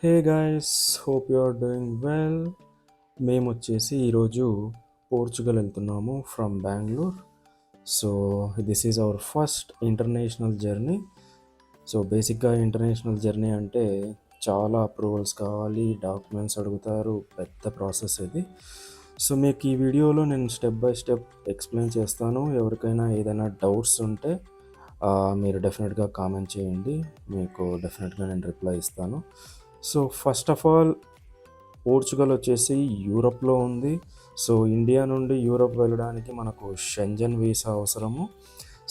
Hey guys, hope you are doing well. మేము వచ్చేసి ఈరోజు పోర్చుగల్ వెళ్తున్నాము from Bengaluru. So this is our first international journey. So బేసిక్గా international journey అంటే చాలా అప్రూవల్స్ కావాలి, డాక్యుమెంట్స్ అడుగుతారు, పెద్ద ప్రాసెస్ ఇది. సో మీకు ఈ వీడియోలో నేను స్టెప్ బై స్టెప్ ఎక్స్ప్లెయిన్ చేస్తాను. ఎవరికైనా ఏదైనా డౌట్స్ ఉంటే మీరు డెఫినెట్గా కామెంట్ చేయండి, మీకు డెఫినెట్గా నేను రిప్లై ఇస్తాను. So first of all, Portugal వచ్చేసి యూరప్లో ఉంది. సో ఇండియా నుండి యూరప్ వెళ్ళడానికి మనకు షెంజన్ వీసా అవసరము.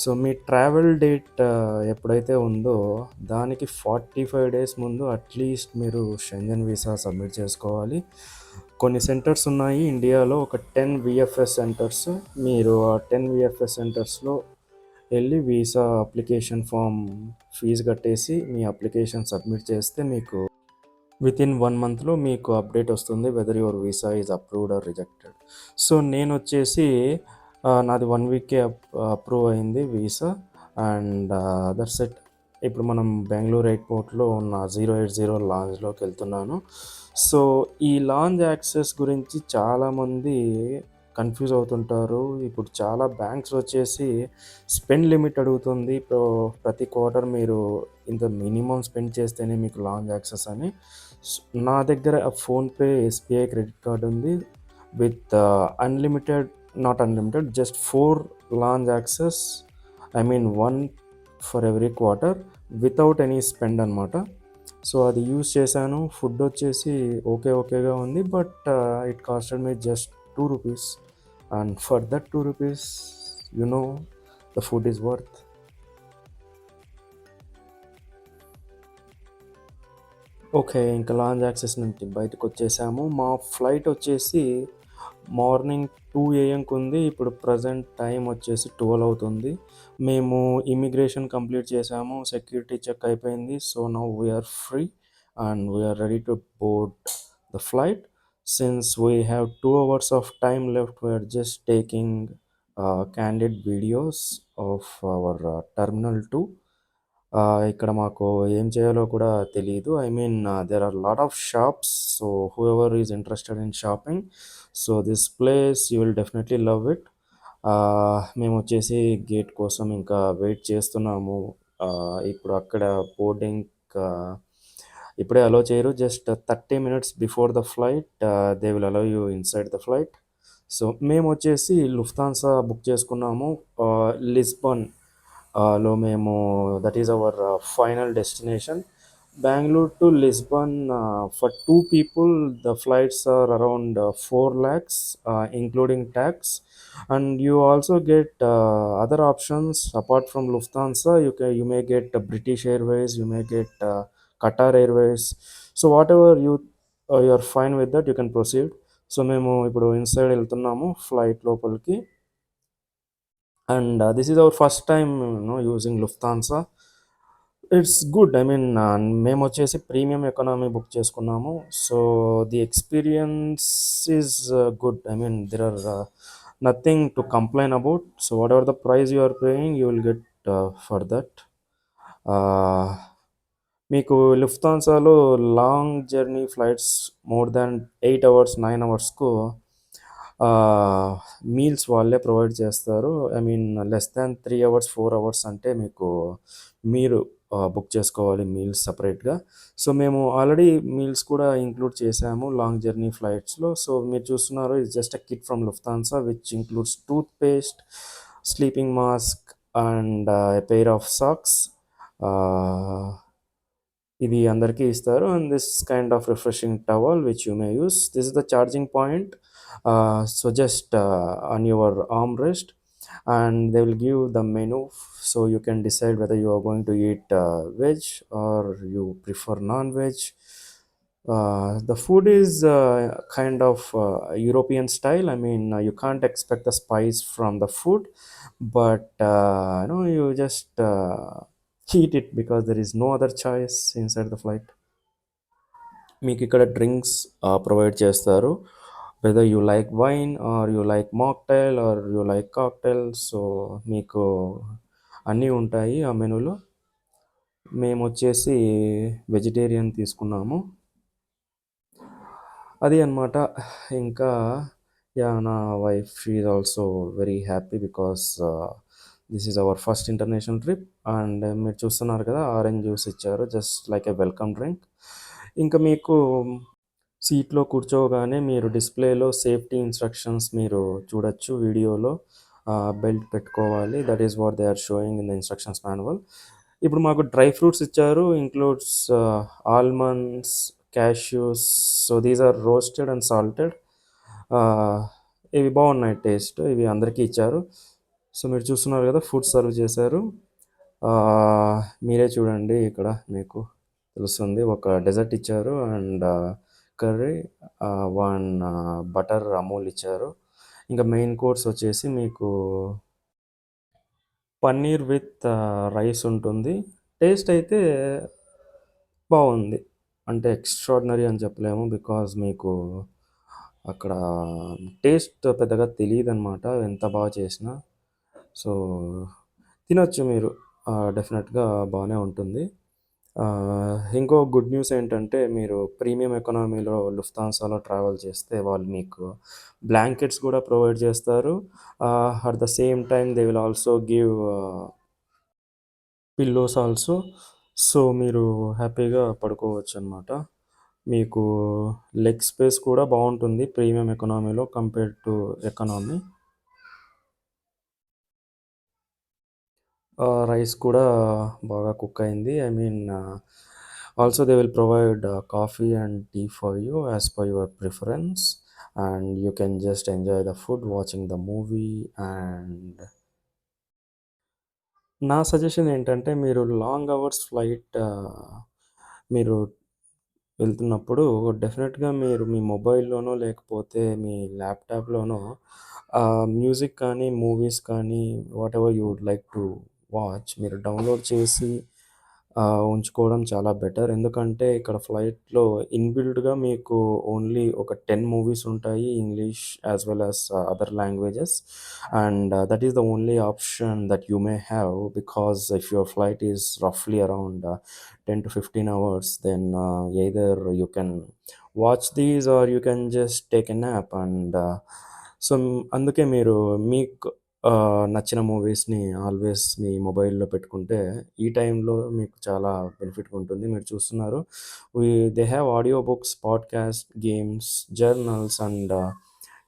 సో మీ ట్రావెల్ డేట్ ఎప్పుడైతే ఉందో దానికి 45 డేస్ ముందు అట్లీస్ట్ మీరు షెంజన్ వీసా సబ్మిట్ చేసుకోవాలి. కొన్ని సెంటర్స్ ఉన్నాయి ఇండియాలో, ఒక 10 విఎఫ్ఎస్ సెంటర్స్. మీరు ఆ 10 విఎఫ్ఎస్ సెంటర్స్లో వెళ్ళి వీసా అప్లికేషన్ ఫామ్ ఫీజు కట్టేసి మీ అప్లికేషన్ సబ్మిట్ చేస్తే మీకు వితిన్ 1 మంత్లో మీకు అప్డేట్ వస్తుంది whether your visa is approved or rejected. So నేను వచ్చేసి నాది 1 వీకే అప్రూవ్ అయింది వీసా. And that's it. ఇప్పుడు మనం బెంగళూరు ఎయిర్పోర్ట్లో ఉన్న 080 లాంజ్లోకి వెళ్తున్నాను. సో ఈ లాంజ్ యాక్సెస్ గురించి చాలామంది కన్ఫ్యూజ్ అవుతుంటారు. ఇప్పుడు చాలా బ్యాంక్స్ వచ్చేసి స్పెండ్ లిమిట్ అడుగుతుంది. ప్రతి క్వార్టర్ మీరు ఇంత మినిమం స్పెండ్ చేస్తేనే మీకు లాంజ్ యాక్సెస్ అని. నా దగ్గర ఫోన్పే, ఎస్బీఐ క్రెడిట్ కార్డ్ ఉంది with unlimited, not unlimited, just 4 lounge access. I mean 1 for every quarter without any spend అనమాట. సో అది యూజ్ చేశాను. ఫుడ్ వచ్చేసి ఓకేగా ఉంది, but it costed me just 2 rupees. And for that 2 rupees, you know, the food is worth. Okay, ఇంకా lounge access నుంచి బయటకు వచ్చేసాము. మా ఫ్లైట్ వచ్చేసి మార్నింగ్ 2 AM ఉంది. ఇప్పుడు ప్రజెంట్ టైం వచ్చేసి 12 అవుతుంది. మేము ఇమిగ్రేషన్ కంప్లీట్ చేసాము, సెక్యూరిటీ చెక్ అయిపోయింది. So now we're free and we're ready to board the flight. Since we have 2 hours of time left, we're just taking candid videos of our terminal 2. ఇక్కడ మాకు ఏం చేయాలో కూడా తెలియదు. I mean there are lot of shops. So whoever is interested in shopping, so this place you will definitely love it. మేము వచ్చేసి gate కోసం ఇంకా వెయిట్ చేస్తున్నాము. ఇప్పుడు అక్కడ బోర్డింగ్ ఇప్పుడే అలో చేయరు. Just 30 minutes before the flight they will allow you inside the flight. So మేము వచ్చేసి లుఫ్తాన్సా బుక్ చేసుకున్నాము. లిస్బన్ లో మేము, that is our final destination. Bengaluru to Lisbon for 2 people the flights are around 4 lakhs including tax. And you also get other options apart from Lufthansa. You may get British Airways, you may get Qatar Airways. So whatever you are fine with that, you can proceed. So మేము ఇప్పుడు inside వెళ్తున్నాము flight లోపలికి. And this is our first time using Lufthansa. It's good. I mean మేము వచ్చేసి premium economy book చేసుకున్నాము. So the experience is good. I mean there are nothing to complain about. So whatever the price you are paying, you will get for that. మీకు లుఫ్తాన్సాలో long journey flights more than 8 hours 9 hours meals వాళ్ళే provide చేస్తారు. I mean less than 3 hours 4 hours అంటే మీకు మీరు book చేసుకోవాలి meals సపరేట్గా. So మేము ఆల్రెడీ మీల్స్ కూడా ఇంక్లూడ్ చేసాము లాంగ్ జర్నీ ఫ్లైట్స్లో. సో మీరు చూస్తున్నారు, it's just a kit from Lufthansa which includes toothpaste, sleeping mask and a pair of socks. ఇది అందరికీ ఇస్తారు. And this kind of refreshing towel which you may use. This is the charging point. So just on your armrest, and they will give the menu, so you can decide whether you are going to eat veg or you prefer non-veg. The food is kind of European style. I mean, you can't expect the spice from the food, but you just eat it because there is no other choice inside the flight. మీకు ఇక్కడ drinks provide చేస్తారు, whether you like wine or you like mocktail or you like cocktail. So మీకు అన్నీ ఉంటాయి ఆ మెనూలో. మేము వచ్చేసి వెజిటేరియన్ తీసుకున్నాము. అది అన్నమాట. ఇంకా యాహ్! నా wife she is also very happy because this is our first international trip. And మీరు చూస్తున్నారు కదా! ఆరెంజ్ జ్యూస్ ఇచ్చారు. Just like a welcome drink. ఇంకా మీకు సీట్‌లో కూర్చోగానే మీరు డిస్‌ప్లేలో సేఫ్టీ ఇన్‌స్ట్రక్షన్స్ మీరు చూడొచ్చు వీడియోలో. బెల్ట్ పెట్టుకోవాలి. That is what they are showing in the instructions manual. ఇప్పుడు మాకు డ్రై ఫ్రూట్స్ ఇచ్చారు. Includes almonds, cashews. So, these are roasted and salted. Ah, ఇవి బాగున్నాయి టేస్ట్. ఇవి అందరికీ ఇచ్చారు. సో, మీరు చూస్తున్నారు కదా! ఫుడ్ సర్వ్ చేశారు. మీరే చూడండి ఇక్కడ మీకు తెలుస్తుంది. ఒక డెజర్ట్ ఇచ్చారు అండ్ కర్రీ, 1 బటర్ అమూల్ ఇచ్చారు. ఇంకా మెయిన్ కోర్స్ వచ్చేసి మీకు పన్నీర్ విత్ రైస్ ఉంటుంది. టేస్ట్ అయితే బావుంది. అంటే ఎక్స్‌ట్రార్డినరీ అని చెప్పలేము. బికాజ్ మీకు అక్కడ టేస్ట్ పెద్దగా తెలీదనమాట. ఎంత బాగా చేసినా. సో, తినొచ్చు మీరు. డెఫినెట్‌గా బానే ఉంటుంది. ఇంకో గుడ్ న్యూస్ ఏంటంటే మీరు ప్రీమియం ఎకానమీలో లుఫ్తాన్సాలో ట్రావెల్ చేస్తే వాళ్ళు మీకు బ్లాంకెట్స్ కూడా ప్రొవైడ్ చేస్తారు. At the same time they will also give pillows also. So, మీరు హ్యాపీగా పడుకోవచ్చనమాట. మీకు లెగ్ స్పేస్ కూడా బావుంటుంది ప్రీమియం ఎకానమీలో కంపేర్డ్ టు ఎకానమీ. రైస్ కూడా బాగా కుక్ అయింది. I mean also they will provide coffee and tea for you as per your preference. And you can just enjoy the food, watching the movie. And నా suggestion ఏంటంటే మీరు long hours flight మీరు వెళ్తున్నప్పుడు డెఫినెట్‌గా మీరు మీ మొబైల్‌లోనో లేకపోతే మీ ల్యాప్‌టాప్‌లోనో మ్యూజిక్ కానీ, మూవీస్ కానీ whatever you would like to watch మీరు డౌన్‌లోడ్ చేసి ఉంచుకోవడం చాలా బెటర్. ఎందుకంటే ఇక్కడ ఫ్లైట్‌లో ఇన్‌బిల్ట్‌గా మీకు ఓన్లీ ఒక 10 మూవీస్ ఉంటాయి. English as well as other languages. And that is the only option that you may have because if your flight is రఫ్లీ around 10 to 15 hours, then either you can watch these or you can just take a nap. And so, అందుకే మీరు మీకు నచ్చిన మూవీస్‌ని always మీ మొబైల్‌లో పెట్టుకుంటే ఈ టైంలో మీకు చాలా బెనిఫిట్‌గా ఉంటుంది. మీరు చూస్తున్నారు we they have audio books, podcast, games, journals and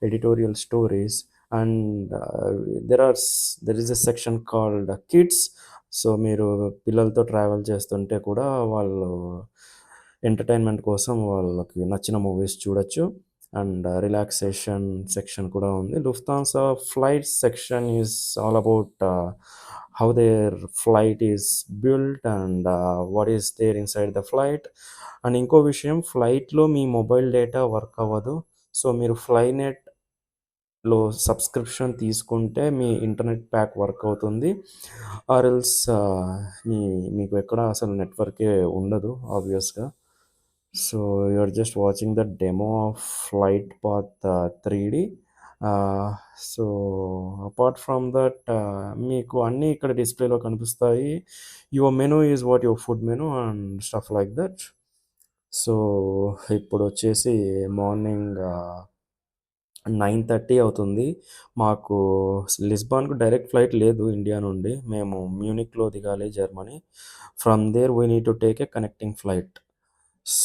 editorial stories. And there is a section called kids. So, మీరు పిల్లలతో ట్రావెల్ చేస్తుంటే కూడా వాళ్ళు ఎంటర్‌టైన్‌మెంట్ కోసం వాళ్ళకి నచ్చిన మూవీస్ చూడొచ్చు. అండ్ రిలాక్సేషన్ సెక్షన్ కూడా ఉంది. Lufthansa flight section is all about how their flight is built and what is there inside the flight. And ఇంకో విషయం ఫ్లైట్‌లో మీ మొబైల్ డేటా వర్క్ అవ్వదు. సో, మీరు ఫ్లైనెట్‌లో సబ్స్క్రిప్షన్ తీసుకుంటే మీ ఇంటర్నెట్ ప్యాక్ వర్క్ అవుతుంది. ఆర్ ఎల్స్ మీకు ఎక్కడ అసలు నెట్వర్కే ఉండదు ఆబ్వియస్‌గా. So, you are just watching the demo of flight path 3D. Ah, so, apart from that మీకు అన్నీ ఇక్కడ డిస్‌ప్లేలో కనిపిస్తాయి. Your menu is what your food menu and stuff like that. So, ఇప్పుడొచ్చేసి మార్నింగ్ 9:30 అవుతుంది. మాకు లిస్బాన్‌కు డైరెక్ట్ ఫ్లైట్ లేదు ఇండియా నుండి. మేము మ్యూనిక్‌లో దిగాలి Germany. From there we need to take a connecting flight.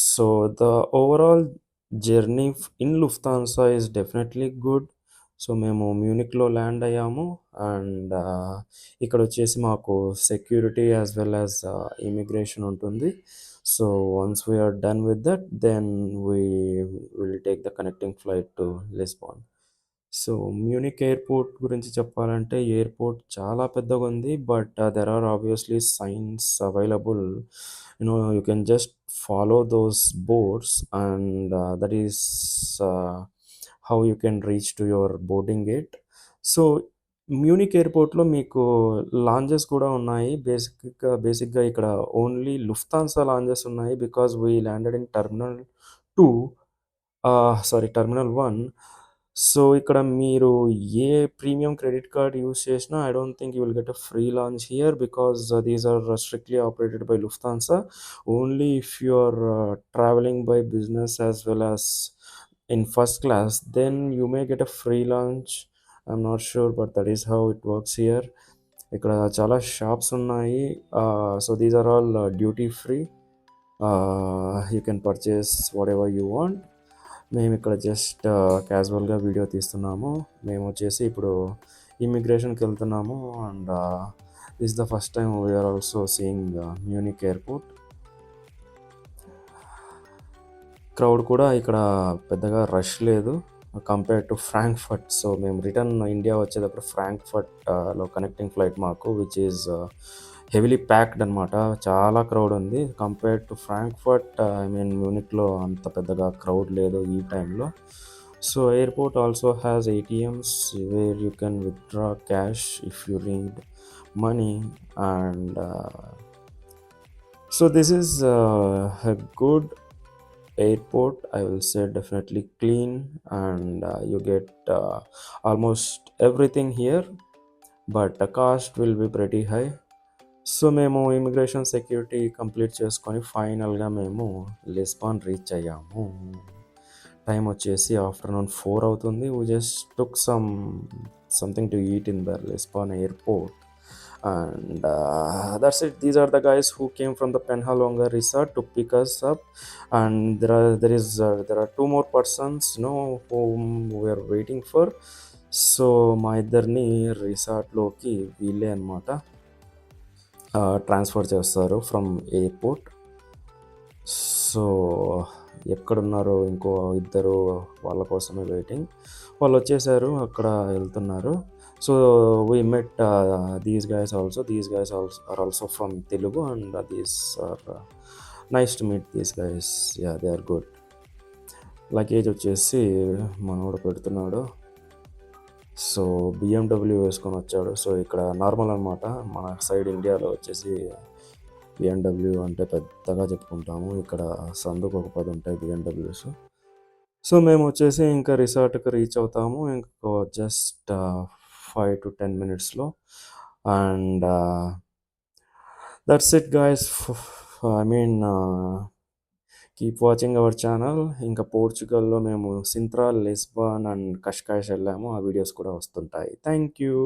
So, the overall journey in Lufthansa is definitely good. So, మేము మ్యూనిక్‌లో ల్యాండ్ అయ్యాము. అండ్ ఇక్కడొచ్చేసి మాకు security as well as immigration ఉంటుంది. So, once we are done with that then we will take the connecting flight to Lisbon. So, Munich airport గురించి చెప్పాలంటే airport చాలా పెద్దగుంది. But there are obviously signs available. You can just follow those boards and that is how you can reach to your boarding gate. So, Munich ఎయిర్‌పోర్ట్‌లో మీకు lounges కూడా ఉన్నాయి. బేసిక్‌గా ఇక్కడ ఓన్లీ లుఫ్తాన్సా లాంజెస్ ఉన్నాయి. Because we landed in terminal 2 terminal 1. So, ఇక్కడ మీరు ఏ ప్రీమియం క్రెడిట్ కార్డ్ యూజ్ చేసినా I don't think you will get a free lunch here because these are strictly operated by Lufthansa. Only if you are travelling by business as well as in first class, then you may get a free lunch. I'm not sure, but that is how it works here. ఇక్కడ చాలా shops ఉన్నాయి. So these are all duty free. You can purchase whatever you want. మేము ఇక్కడ just క్యాజువల్గా video తీస్తున్నాము. మేము వచ్చేసి ఇప్పుడు ఇమిగ్రేషన్కి వెళ్తున్నాము. And this the first time we're also seeing Munich airport. Crowd కూడా ఇక్కడ పెద్దగా రష్ లేదు కంపేర్ టు ఫ్రాంక్ఫర్ట్. సో మేము రిటర్న్ ఇండియా వచ్చేటప్పుడు ఫ్రాంక్ఫర్ట్లో కనెక్టింగ్ ఫ్లైట్ మాకు విచ్ ఈజ్ హెవీలీ ప్యాక్డ్ అనమాట. చాలా క్రౌడ్ ఉంది compare to Frankfurt. I mean మ్యూనిక్లో అంత పెద్దగా క్రౌడ్ లేదు ఈ టైంలో. So airport also has ATMs where you can withdraw cash if you need money. And so this is a good airport, I will say. Definitely clean, and you get almost everything here, but the cost will be pretty high. So మేము immigration security complete చేసుకొని ఫైనల్గా మేము Lisbon reach అయ్యాము. Time వచ్చేసి afternoon 4 అవుతుంది. We just took something to eat in the Lisbon airport. And that's it. These are the guys who came from the Penhalonga resort to pick us up. And there are two more persons, whom we are waiting for. So మా ఇద్దరిని రిసార్ట్లోకి వీళ్ళే అనమాట transfer చేస్తారు from airport. So ఎక్కడున్నారో ఇంకో ఇద్దరు వాళ్ళ కోసమే వెయిటింగ్. వాళ్ళు వచ్చేసారు, అక్కడ వెళ్తున్నారు. So we met these guys also. These guys are also from Telugu, and these are nice to meet these guys. Yeah, they are good. Luggage వచ్చేసి మనోడు పెడుతున్నాడు. సో BMW వేసుకొని వచ్చాడు. సో ఇక్కడ నార్మల్ అనమాట. మన సైడ్ ఇండియాలో వచ్చేసి BMW అంటే పెద్దగా చెప్పుకుంటాము. ఇక్కడ సందుకు ఒక 10 ఉంటాయి BMWs. సో మేము వచ్చేసి ఇంకా రిసార్ట్కి రీచ్ అవుతాము ఇంకో జస్ట్ 5 to 10 minutesలో. And that's it guys. I mean keep watching our channel. ఇంకా పోర్చుగల్లో మేము సింత్రా, లిస్బాన్ అండ్ కష్కాయస్ వెళ్ళాము. ఆ వీడియోస్ కూడా వస్తుంటాయి. Thank you.